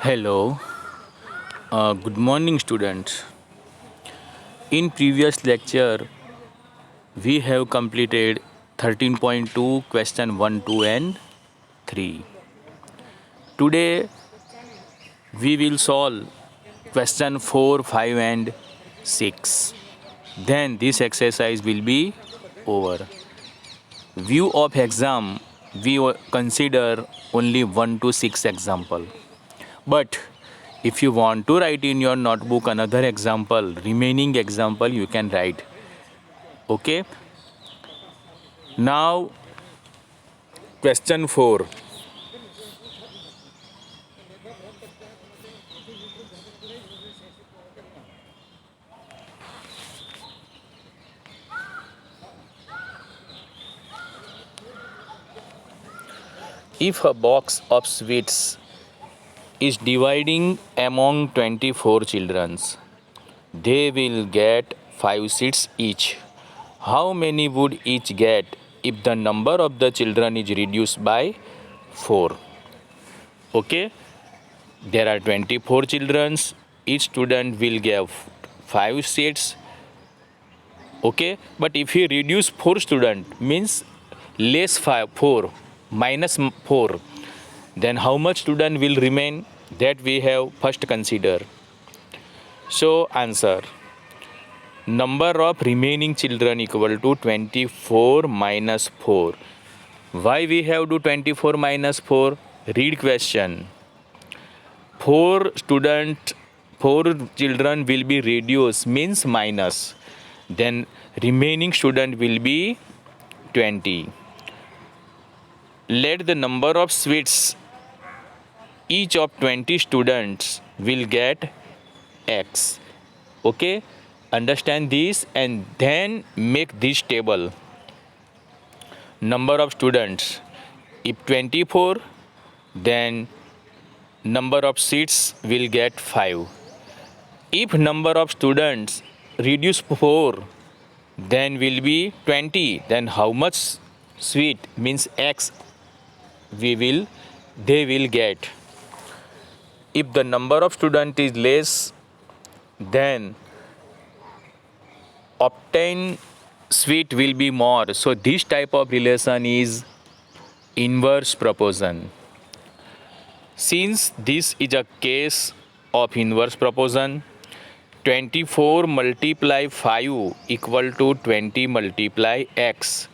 Hello, good morning, students. In previous lecture, we have completed 13.2 question 1, 2, and 3. Today, we will solve question 4, 5, and 6. Then this exercise will be over. View of exam, we consider only 1 to 6 example. But if you want to write in your notebook another example, remaining example you can write. Okay. Now question 4. If a box of sweets is dividing among 24 children, they will get 5 seats each. How many would each get if the number of the children is reduced by 4? Okay, there are 24 children, each student will get 5 seats. Okay, but if you reduce 4 student means less 4 minus 4, then how much student will remain, that we have first consider. So answer, number of remaining children equal to 24 minus 4. Why we have to 24 minus 4? Read question. 4 children will be reduced means minus, then remaining student will be 20. Let the number of sweets each of 20 students will get x. Okay, understand this and then make this table. Number of students, if 24, then number of seats will get 5. If number of students reduce 4, then will be 20. Then how much sweet means x they will get. If the number of student is less, then obtained sweet will be more. So this type of relation is inverse proportion. Since this is a case of inverse proportion, 24 multiply 5 equal to 20 multiply x.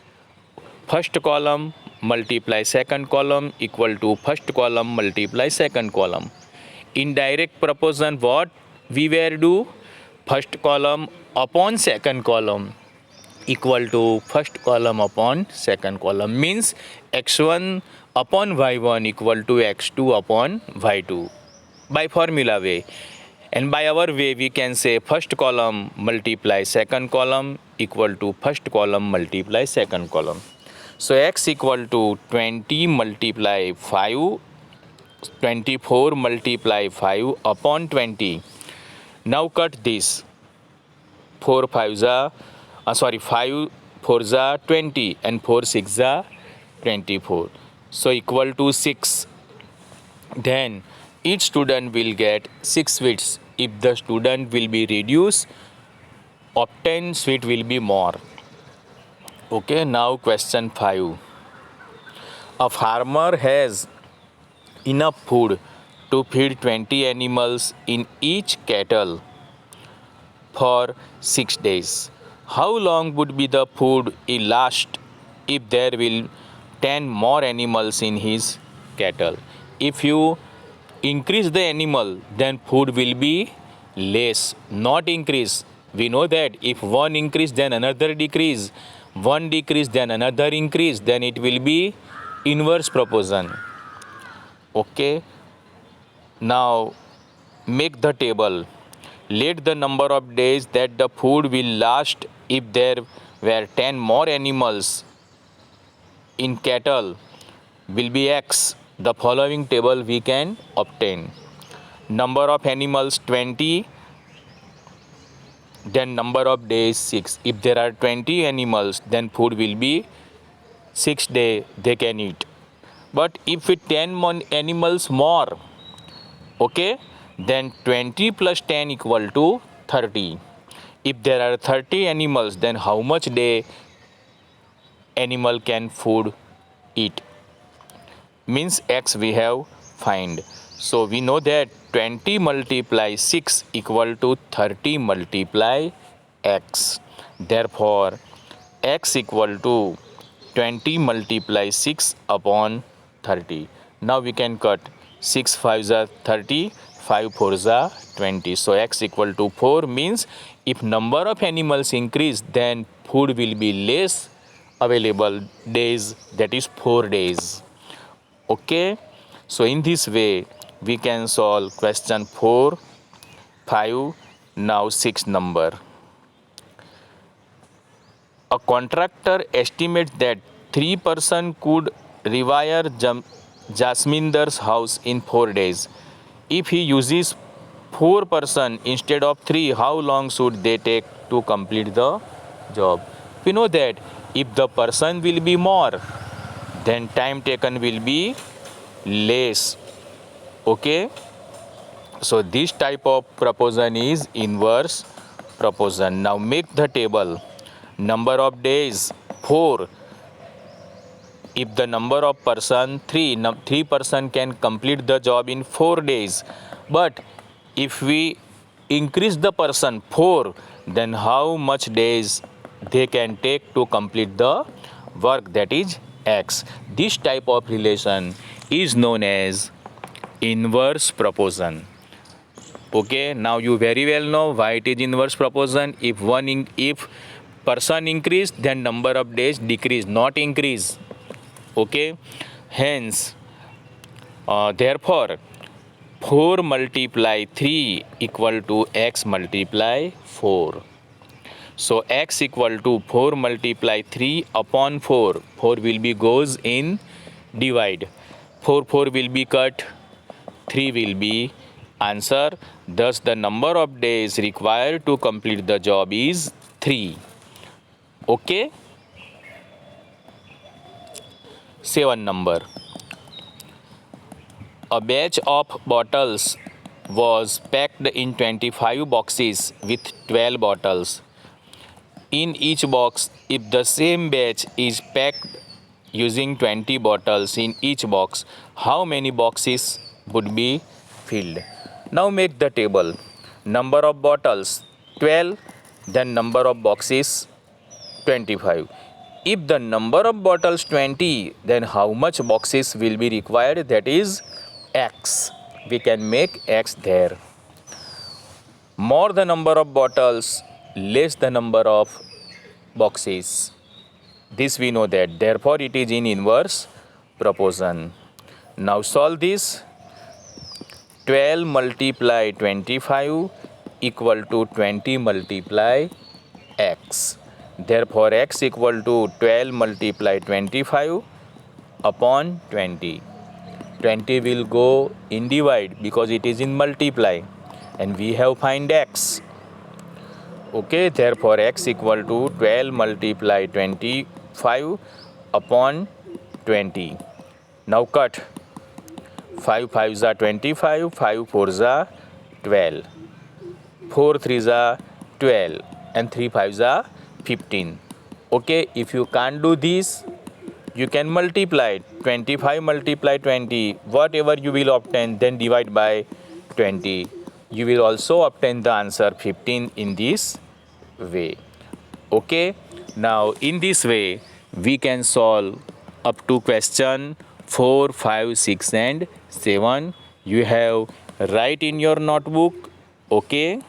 First column multiply second column equal to first column multiply second column. In direct proportion, what we were do? First column upon second column equal to first column upon second column, means x1 upon y1 equal to x2 upon y2 by formula way. And by our way we can say first column multiply second column equal to first column multiply second column. So x equal to 20 multiply 5, 24 multiply 5 upon 20. Now cut this. 4 5 5 4 20 and 4 6 24. So equal to 6. Then each student will get 6 sweets. If the student will be reduced, obtained sweet will be more. Okay, now question 5. A farmer has enough food to feed 20 animals in each cattle for 6 days. How long would be the food it last if there will 10 more animals in his cattle? If you increase the animal, then food will be less, not increase. We know that if one increase, then another decrease. One decrease, then another increase. Then it will be inverse proportion. Okay. Now make the table. Let the number of days that the food will last if there were 10 more animals in cattle will be x. The following table we can obtain. Number of animals 20, then number of days 6. If there are 20 animals, then food will be 6 days they can eat. But if it 10 animals more, Okay, then 20 plus 10 equal to 30. If there are 30 animals, then how much day animal can food eat? Means x we have find. So we know that 20 multiply 6 equal to 30 multiply x. Therefore x equal to 20 multiply 6 upon 30. Now we can cut 6 5s are 30, 5 4s are 20. So x equal to 4 means if number of animals increase, then food will be less available days, that is 4 days. Okay, so in this way we can solve question 4, 5, now 6 number. A contractor estimates that 3 person could rewire Jasminder's house in 4 days. If he uses 4 person instead of 3, how long should they take to complete the job? We know that if the person will be more, then time taken will be less. Okay, so this type of proposition is inverse proposition. Now make the table. Number of days 4. If the number of person 3 person can complete the job in 4 days. But if we increase the person 4, then how much days they can take to complete the work, that is x. This type of relation is known as inverse proposition. Okay, now you very well know why it is inverse proposition. If person increase, then number of days decrease, not increase. Okay, hence therefore 4 multiply 3 equal to x multiply 4. So x equal to 4 multiply 3 upon 4. 4 will be goes in divide. 4 will be cut, 3 will be answer. Thus the number of days required to complete the job is 3. Okay, 7 number. A batch of bottles was packed in 25 boxes with 12 bottles in each box. If the same batch is packed using 20 bottles in each box, how many boxes would be filled? Now make the table. Number of bottles 12, then number of boxes 25. If the number of bottles 20, then how much boxes will be required, that is x. We can make x there. More the number of bottles, less the number of boxes. This we know that. Therefore it is in inverse proposition. Now solve this. 12 multiply 25 equal to 20 multiply x. Therefore x equal to 12 multiply 25 upon 20. 20 will go in divide because it is in multiply, and we have find x. Okay, therefore x equal to 12 multiply 25 upon 20. Now cut. 5 5s are 25, 5 4s are 12, 4 3s are 12, and 3 5s are 15. Okay, if you can't do this, you can multiply 25 multiply 20, whatever you will obtain, then divide by 20. You will also obtain the answer 15 in this way. Okay, now in this way we can solve up to question 4, 5, 6 and 7. You have write in your notebook. Okay.